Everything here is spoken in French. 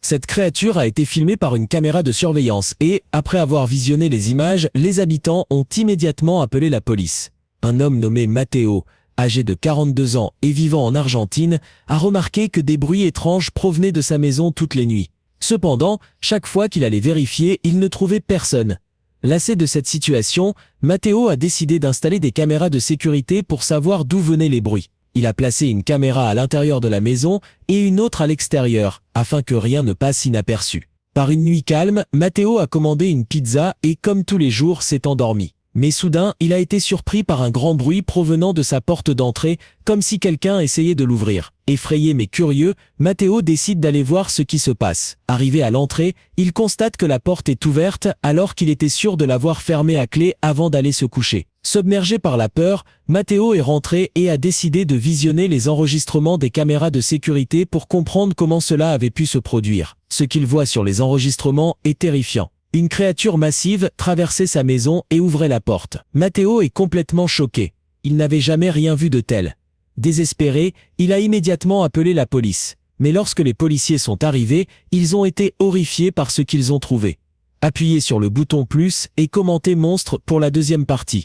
Cette créature a été filmée par une caméra de surveillance et, après avoir visionné les images, les habitants ont immédiatement appelé la police. Un homme nommé Matteo, âgé de 42 ans et vivant en Argentine, a remarqué que des bruits étranges provenaient de sa maison toutes les nuits. Cependant, chaque fois qu'il allait vérifier, il ne trouvait personne. Lassé de cette situation, Matteo a décidé d'installer des caméras de sécurité pour savoir d'où venaient les bruits. Il a placé une caméra à l'intérieur de la maison et une autre à l'extérieur, afin que rien ne passe inaperçu. Par une nuit calme, Matteo a commandé une pizza et, comme tous les jours, s'est endormi. Mais soudain, il a été surpris par un grand bruit provenant de sa porte d'entrée, comme si quelqu'un essayait de l'ouvrir. Effrayé mais curieux, Matteo décide d'aller voir ce qui se passe. Arrivé à l'entrée, il constate que la porte est ouverte alors qu'il était sûr de l'avoir fermée à clé avant d'aller se coucher. Submergé par la peur, Matteo est rentré et a décidé de visionner les enregistrements des caméras de sécurité pour comprendre comment cela avait pu se produire. Ce qu'il voit sur les enregistrements est terrifiant. Une créature massive traversait sa maison et ouvrait la porte. Matteo est complètement choqué. Il n'avait jamais rien vu de tel. Désespéré, il a immédiatement appelé la police. Mais lorsque les policiers sont arrivés, ils ont été horrifiés par ce qu'ils ont trouvé. Appuyez sur le bouton plus et commentez monstre pour la deuxième partie.